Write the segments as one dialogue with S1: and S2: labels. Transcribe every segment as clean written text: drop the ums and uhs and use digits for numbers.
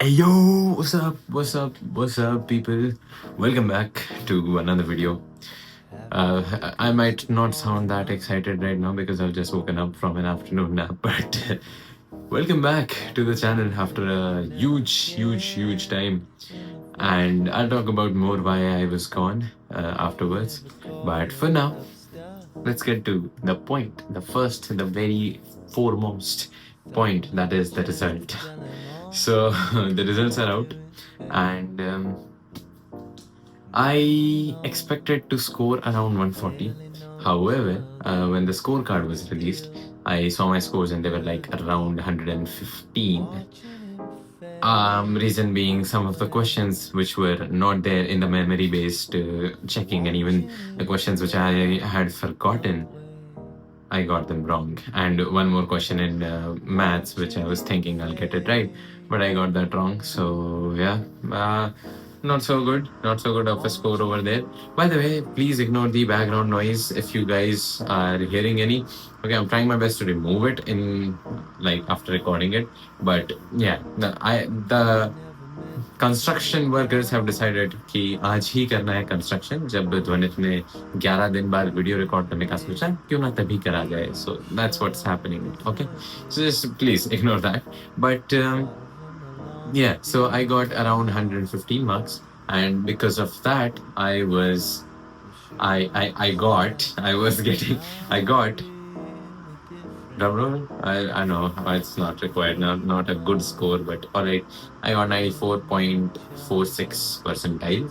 S1: Hey yo, what's up? What's up? What's up, people? Welcome back to another video. I might not sound that excited right now because I've just woken up from an afternoon nap, but welcome back to the channel after a huge time. And I'll talk about more why I was gone afterwards. But for now, let's get to the point, the very foremost point, that is the result. So the results are out, and I expected to score around 140. However, when the scorecard was released, I saw my scores and they were like around 115. Reason being, some of the questions which were not there in the memory based checking, and even the questions which I had forgotten, I got them wrong. And one more question in maths, which I was thinking I'll get it right, but I got that wrong. So yeah, not so good. Not so good of a score over there. By the way, please ignore the background noise if you guys are hearing any. Okay, I'm trying my best to remove it in like after recording it. But yeah, the construction workers have decided कि आज ही करना है construction. जब ध्वनित ने 11 दिन बाद video record करने का सोचा, क्यों ना तभी करा जाए. So that's what's happening. Okay, so just please ignore that. But yeah, so I got around 115 marks, and because of that I was I got I was getting I got drum roll. I know it's not required, not a good score, but all right. I got 94.46 percentile.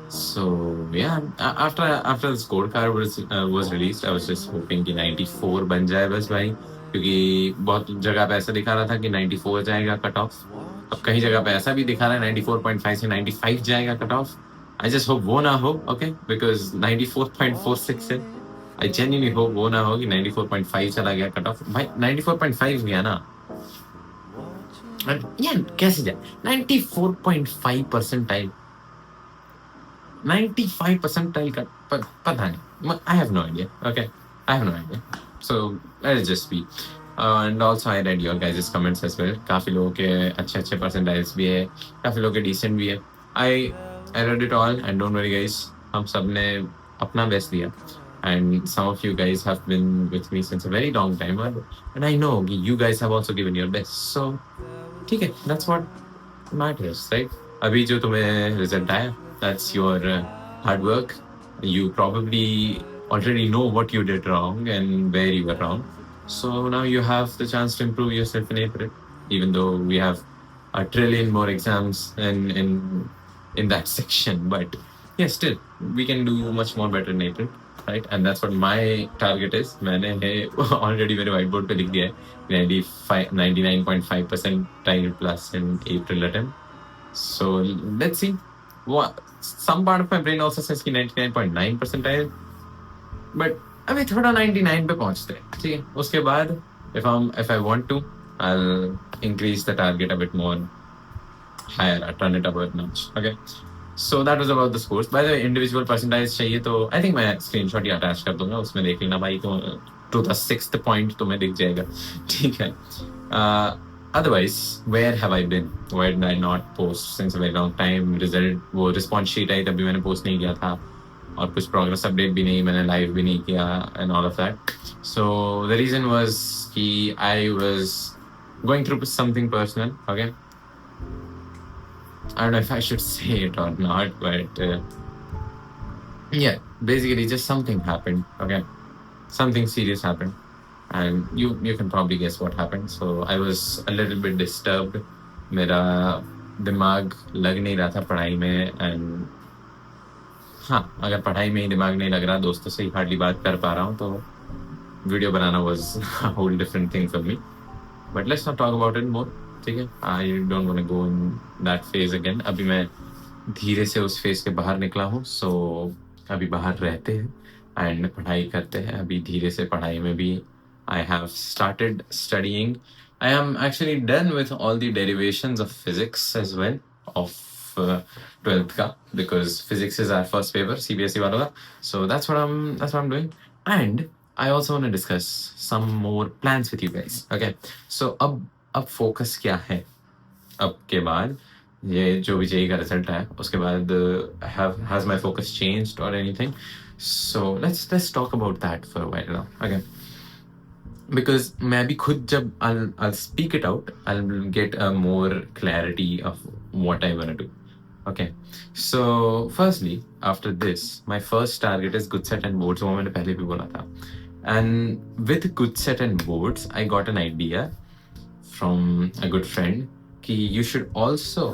S1: So yeah, after the scorecard was released, I was just hoping कि 94 बन जाए बस भाई, क्योंकि बहुत जगह पे ऐसा दिखा रहा था कि 94 जाएगा कट ऑफ. अब कहीं जगह पे ऐसा भी दिखा रहा है 94.5 से 95 जाएगा cut off. I just hope वो ना हो. ओके, बिकॉज 94.46 है. आई जेन्युइनली होप वो ना हो कि 94.5 चला गया कट ऑफ. भाई 94.5 गया ना, यार कैसे जाए 94.5 परसेंटाइल, 95 percentile का पता नहीं. I have no idea. Okay, I have no idea. So let's just be. And also I read your guys' comments as well. काफी लोगों के अच्छे percentiles भी है, काफी लोगों के decent भी है. I read it all, and don't worry guys, हम सब ने अपना best दिया. And some of you guys have been with me since a very long time, and I know you guys have also given your best. So ठीक है, that's what matters, right? अभी जो तुम्हें result आया, that's your hard work. You probably already know what you did wrong and where you were wrong. So now you have the chance to improve yourself in April, even though we have a trillion more exams in that section. But yeah, still we can do much more better in April, right? And that's what my target is. मैंने already मेरे whiteboard पे लिख दिया है 99.5 percentile plus in April attempt. So let's see. What some part of my brain also says कि 99.9 percentile, but अभी थोड़ा 99 पे पहुंचते हैं. ठीक है, उसके बाद if I want to, I'll increase the target a bit more higher. I'll turn it up a notch. Okay. So that was about the scores. By the way, individual percentiles चाहिए तो I think मैं screenshot ही attach कर दूंगा, उसमें देख लेना भाई. तो to the 6th point तुम्हें दिख जाएगा. ठीक है. Otherwise, where have I been? Why did I not post since a very long time? Result वो response sheet आई तभी मैंने post नहीं किया था, और कुछ progress update भी नहीं, मैंने live भी नहीं किया, and all of that. So the reason was कि I was going through something personal. Okay, I don't know if I should say it or not, but yeah, basically just something happened. Okay, something serious happened, and you can probably guess what happened. So I was a little bit disturbed. मेरा दिमाग लग नहीं रहा था पढ़ाई में, and हाँ, अगर पढ़ाई में ही दिमाग नहीं लग रहा, दोस्तों से ही हार्डली बात कर पा रहा हूँ, तो video banana was a whole different thing for me. But let's not talk about it more. ठीक है, I don't want to go in that phase again. अभी मैं धीरे से उस फेज के बाहर निकला हूँ. So अभी बाहर रहते हैं and पढ़ाई करते हैं. अभी धीरे से पढ़ाई में भी I have started studying. I am actually done with all the derivations of physics as well, of 12th का, because physics is our first paper CBSE वालों का. So that's what I'm doing. And I also want to discuss some more plans with you guys. Okay, so अब focus क्या है? अब के बाद ये जो भी जेई का रिजल्ट है उसके बाद हैज माय फोकस चेंज्ड और anything? So let's talk about that for a while now, okay? Because मैं भी खुद जब I'll speak it out, I'll get a more clarity of what I want to do. Okay, so firstly, after this, my first target is good set and boards, वो मैंने पहले भी बोला था. And with good set and boards, I got an idea from a good friend कि you should also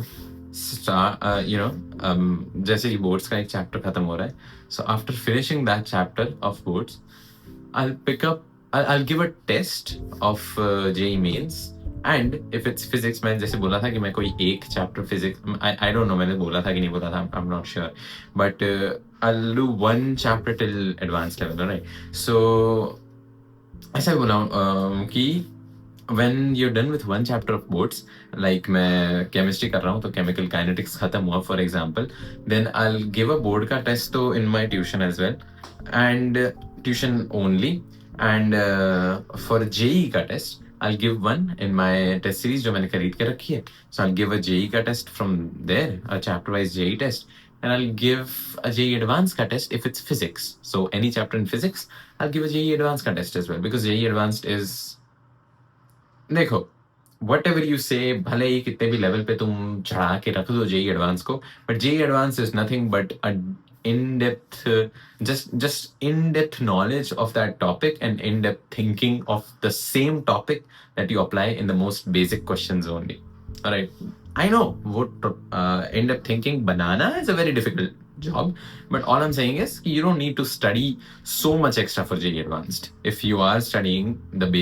S1: start, जैसे कि boards का एक chapter खत्म हो रहा है, so after finishing that chapter of boards, I'll pick up, I'll give a test of JEE mains, and if it's physics, मैंने जैसे बोला था कि मैं कोई एक chapter physics, I don't know मैंने बोला था कि नहीं बोला था, I'm not sure, but I'll do one chapter till advanced level, right? So ऐसा बोला कि when you're done with one chapter of boards, like मैं chemistry कर रहा हूँ तो chemical kinetics खत्म हुआ for example, then I'll give a board का test तो in my tuition as well, and tuition only, and for JEE का test I'll give one in my test series जो मैंने खरीद के रखी है. So I'll give a JEE का test from there, a chapter wise JEE test, and I'll give a JEE advanced का test if it's physics. So any chapter in physics, I'll give a JEE advanced का test as well, because JEE advanced is, देखो, what ever you से, भले ही कितने भी level पे तुम चढ़ा के रख दो जेई एडवांस को, but JEE advance is nothing but a in depth just in depth knowledge of that topic and in depth thinking of the same topic that you apply in the most basic questions only. All right, I know what in depth thinking banana is a very difficult job, but all I'm saying is you don't need to study so much extra for JEE advanced. If you are studying the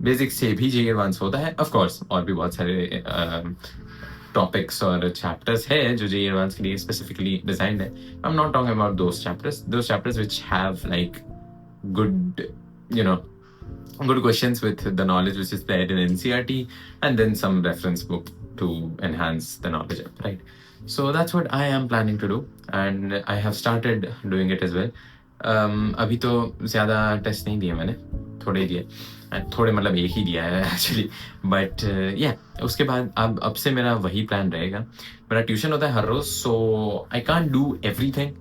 S1: basics से भी JEE advance होता है, of course और भी बहुत सारे topics और chapters है जो जेई एडवांस के लिए स्पेसिफिकली डिजाइंड है. I am not talking about those chapters which have like good, you know, good questions with the knowledge which is there in NCERT, and then some reference book to enhance the knowledge up, right? So that's what I am planning to do, and I have started doing it as well. अभी तो ज़्यादा test नहीं दिए मैंने, थोड़े दिए, थोड़े मतलब एक ही दिया है एक्चुअली, बट या उसके बाद अब से मेरा वही प्लान रहेगा. मेरा ट्यूशन होता है हर रोज़, so I can't do everything,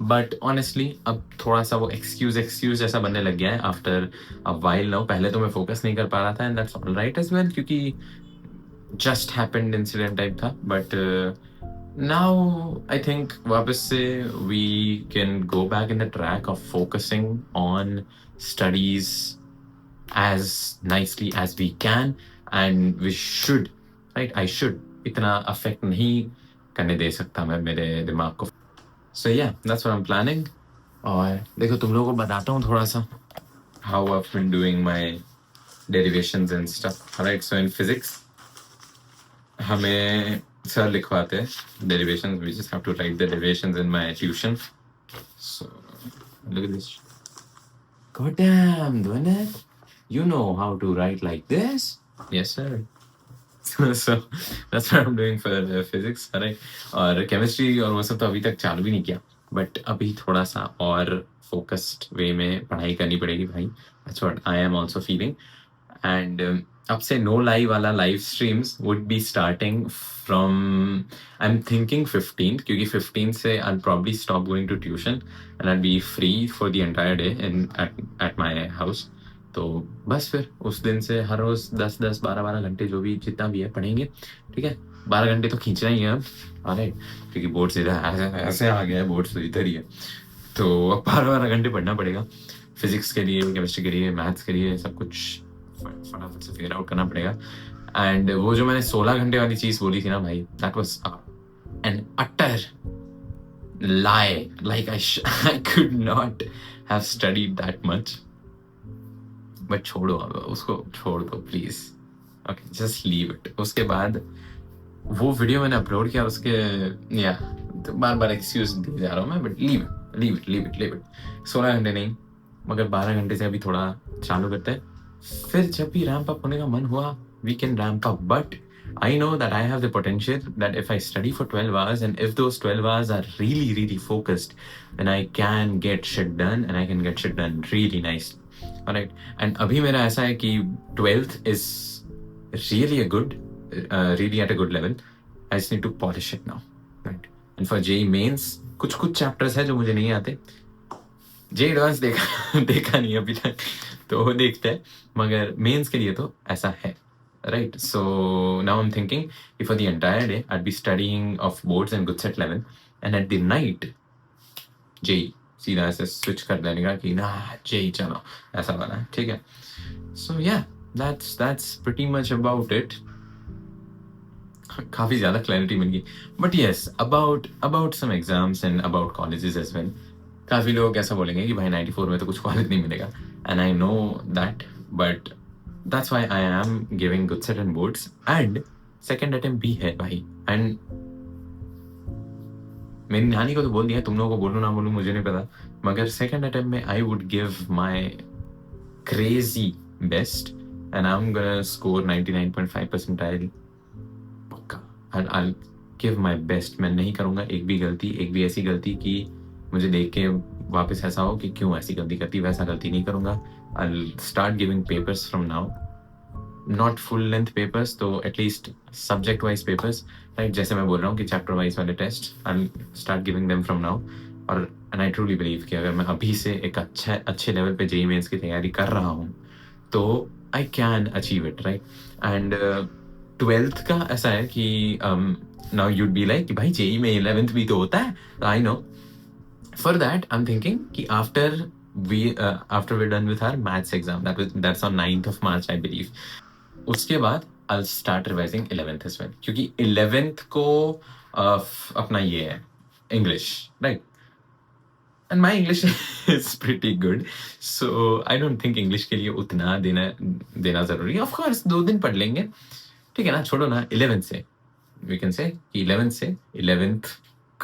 S1: but honestly अब थोड़ा सा वो एक्सक्यूज जैसा बनने लग गया है आफ्टर अ वाइल नाउ. पहले तो मैं फोकस नहीं कर पा रहा था, and that's alright as well, क्योंकि जस्ट हैपेंड इंसिडेंट टाइप था, बट now I think वापस से we can go back in the track of focusing on studies as nicely as we can, and we should, right? I should इतना affect नहीं करने दे सकता मैं मेरे दिमाग को. So yeah, that's what I'm planning. और देखो तुम लोगों को बताता हूँ थोड़ा सा how I've been doing my derivations and stuff. Alright, so in physics हमें सर लिखवाते हैं derivations. We just have to write the derivations in my tuition. So look at this. God damn, Dwayne, you know how to write like this? Yes, sir. So that's what I'm doing for physics, right? और chemistry और वो सब तो अभी तक चालू भी नहीं किया, but अभी थोड़ा सा और focused way में पढ़ाई करनी पड़ेगी भाई. That's what I am also feeling. And अब से no lie वाला live streams would be starting from, I'm thinking 15th, क्योंकि 15th से I'll probably stop going to tuition and I'll be free for the entire day at my house. तो बस फिर उस दिन से हर रोज 10-10 12-12 घंटे जो भी जितना भी है पढ़ेंगे, ठीक है? 12 घंटे तो खींचना ही है अब, अरे क्योंकि बोर्ड से ऐसे आ गया है, बोर्ड तो इधर ही है, तो अब 12-12 घंटे पढ़ना पड़ेगा फिजिक्स के लिए, केमिस्ट्री के लिए, मैथ्स के लिए, सब कुछ फटाफट से फिगर आउट करना पड़ेगा. एंड वो जो मैंने 16 घंटे वाली चीज बोली थी ना भाई, that was an utter lie. Like I could not have studied that much. But छोड़ो, अब उसको छोड़ दो please. Okay, just leave it. उसके बाद वो वीडियो मैंने अपलोड किया, उसके या तो बार बार एक्सक्यूज दे जा रहा हूँ मैं, बट लीव इट. 16 घंटे नहीं, मगर 12 घंटे से अभी थोड़ा चालू करते हैं. फिर जब भी रैंप अप होने का मन हुआ, we can ramp up. But I know that I have the potential that if I study for 12 hours, and if those 12 hours are really, really focused, then I can get shit done, and I can get shit done really nicely. Alright, and अभी मेरा ऐसा है कि 12th is really a good really at a good level. I just need to polish it now, right? And for JEE mains, कुछ chapters है जो मुझे नहीं आते. JEE advanced देखा नहीं अभी तक, तो देखते हैं. मगर mains के लिए तो ऐसा है, right? So now I'm thinking if for the entire day I'd be studying of boards and good set 11, and at the night JEE सीधा ऐसे switch कर देने का कि ना JEE चलो ऐसा वाला, ठीक है? So yeah, that's pretty much about it. काफी ज्यादा क्लैरिटी मिल गई. But yes, about some exams and about colleges as well. काफी लोग ऐसा बोलेंगे कि भाई 94 में तो कुछ कॉलेज नहीं मिलेगा, and I know that, but that's why I am giving good set and boards. And second attempt भी है भाई. एंड मेरी नानी को तो बोल दिया, तुम लोगों को बोलूं ना बोलूं मुझे नहीं पता, मगर सेकंड अटेम्प्ट में I would give my crazy best and I am gonna score 99.5 percentile. I'll give my best. मैं नहीं करूँगा एक भी ऐसी गलती कि मुझे देख के वापस ऐसा हो कि क्यों ऐसी गलती करती, वैसा गलती नहीं करूँगा. I'll start giving papers from now. Not full length papers, तो at least subject wise papers, right? जैसे मैं बोल रहा हूँ कि chapter wise वाले test, I'll start giving them from now. और and I truly believe कि अगर मैं अभी से एक अच्छे लेवल पे JEE mains की तैयारी कर रहा हूँ तो I can achieve it, right? And 12th का ऐसा है कि now you'd be like कि भाई JEE में 11th भी तो होता है. I know. For that, I'm thinking कि after we're done with our maths exam, that's on 9th of March, I believe. उसके बाद I'll start revising 11th as well, क्योंकि 11th को अपना ये है English, right? And my English is pretty good, so I don't think English के लिए उतना देना जरूरी है. Of course 2 दिन पढ़ लेंगे, ठीक है ना, छोड़ो ना. 11th से we can say कि 11th से 11th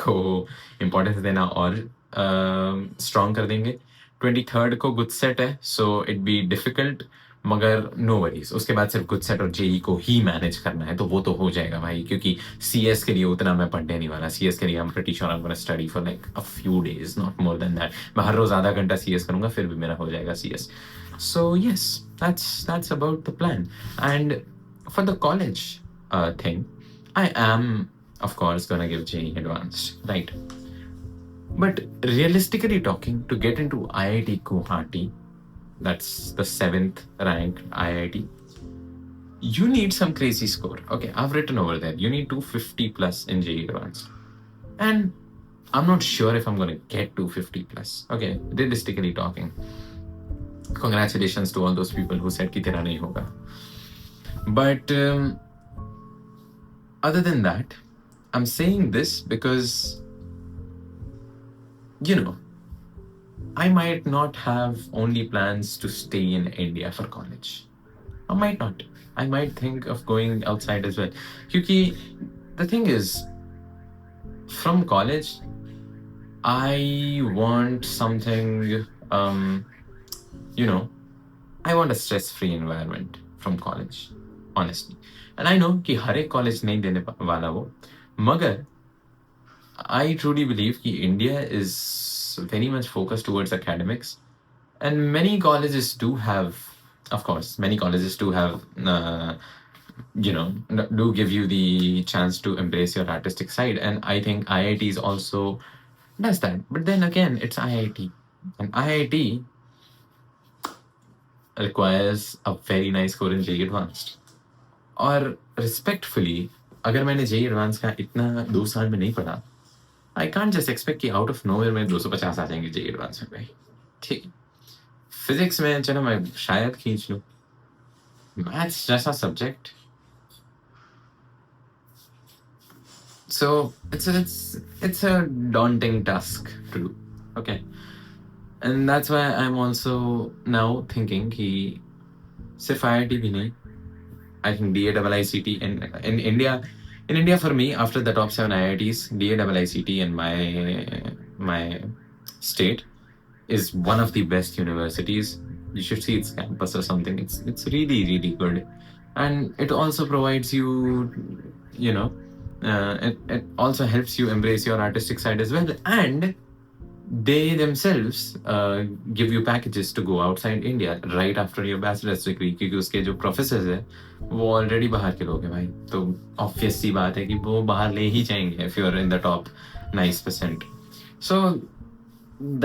S1: को इम्पोर्टेंस देना और स्ट्रॉन्ग कर देंगे. 23rd को गुड सेट है, सो इट बी डिफिकल्ट, मगर नो वरीज. उसके बाद सिर्फ गुड सेट और JEE को ही मैनेज करना है, तो वो तो हो जाएगा भाई, क्योंकि CS के लिए उतना मैं पढ़ने नहीं वाला. CS के लिए I'm pretty sure I'm gonna study for like a few days, not more than that. मैं हर रोज आधा घंटा CS करूंगा, फिर भी मेरा हो जाएगा CS. So yes, that's about the plan. And for the college thing, I am of course gonna give JEE advanced, right? But realistically talking, to get into IIT Guwahati, that's the 7th ranked IIT, you need some crazy score. Okay, I've written over there, you need 250 plus in JEE advanced, and I'm not sure if I'm gonna get 250 plus. Okay, realistically talking, congratulations to all those people who said कि तेरा नहीं होगा. But other than that, I'm saying this because, you know, I might not have only plans to stay in India for college. I might not. I might think of going outside as well. Because the thing is, from college, I want something, you know, I want a stress-free environment from college, honestly. And I know कि हर एक college नहीं देने वाला वो, मगर I truly believe कि India is very much focused towards academics, and many colleges do have, of course, you know, do give you the chance to embrace your artistic side, and I think IITs also does that. But then again, it's IIT, and IIT requires a very nice score in JEE advanced. और respectfully, अगर मैंने JEE advanced का इतना 2 साल में नहीं पढ़ा, I can't just expect कि out of nowhere में 250 आ जाएंगे JEE advanced में भाई. ठीक, फिजिक्स में चलो मैं शायद खींच लूँ, मैथ्स जैसा subject, so it's a daunting task to do. Okay, and that's why I'm also now thinking कि सिर्फ IIT भी नहीं, I think DAIICT in India for me, after the top 7 IITs, DAIICT in my state is one of the best universities. You should see its campus or something. It's really, really good, and it also provides you, you know, it also helps you embrace your artistic side as well. And they themselves give you packages to go outside India right after your bachelor's degree, क्योंकि उसके जो professors है वो already बाहर के लोग हैं भाई, तो ऑब्वियस सी बात है कि वो बाहर ले ही जाएंगे if you're in the top 9%. So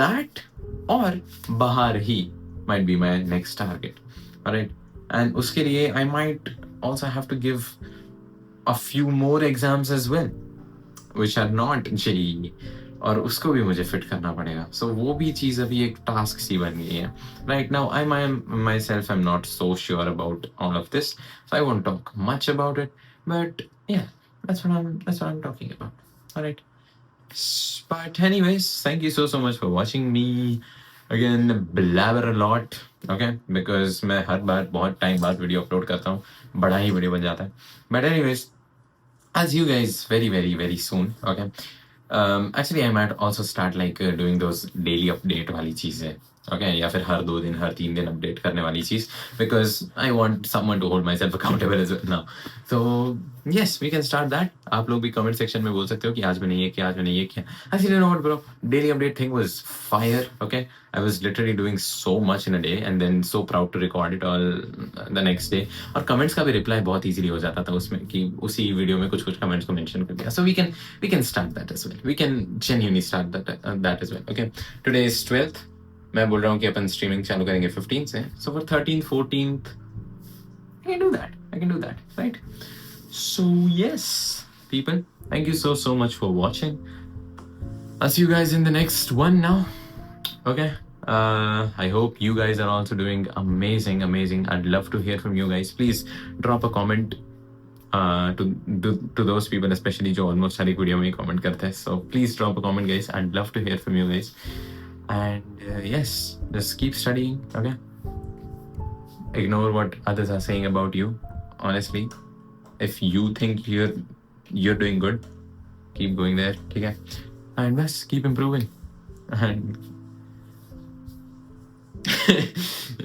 S1: that or बाहर ही might be my next target, alright? And उसके लिए I might also have to give a few more exams as well, which are not JEE, और उसको भी मुझे fit करना पड़ेगा. सो वो भी चीज़ अभी एक टास्क सी बन गई है. Right now I my self am not so sure about all of this, so I won't talk much about it, but yeah, that's what I'm talking about. All right. But anyways, thank you so much for watching me again blabber a lot, okay? Because मैं हर बार बहुत time बाद video upload करता हूँ, बड़ा ही video बन जाता है. But anyways, as you guys very soon, okay? Actually I might also start like doing those daily update वाली चीज़ें, okay? या फिर हर 2 दिन हर 3 दिन अपडेट करने वाली चीज़, because I want someone to hold myself accountable as well now. So yes, we can start that. आप लोग भी comment section में बोल सकते हो कि आज मैंने ये किया, आज मैंने ये किया. Actually, you know what, bro? Daily update thing was fire, okay? I was literally doing so much in a day and then so proud to record it all the next day. और comments का भी reply बहुत easily हो जाता था उसमें कि उसी वीडियो में कुछ comments को mention कर दिया. So we can start that as well. We can genuinely start that as well, okay? Today is 12th. मैं बोल रहा हूँ कि अपन streaming चालू करेंगे 15 से. So for 13th, 14th, I can do that, right? So yes, people, thank you so much for watching. I'll see you guys in the next one now. Okay. I hope you guys are also doing amazing. I'd love to hear from you guys. Please drop a comment to those people, especially जो almost हर एक video में comment करते हैं. So please drop a comment, guys. I'd love to hear from you guys. And yes, just keep studying. Okay. Ignore what others are saying about you. Honestly, if you think you're doing good, keep going there. ठीक है. And best keep improving. And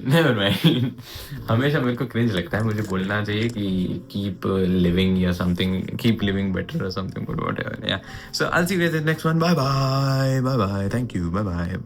S1: never mind. हमेशा मेरे को cringe लगता है, मुझे बोलना चाहिए कि keep living या something, keep living better or something, but whatever. Yeah. So I'll see you guys in the next one. Bye bye. Thank you. Bye bye.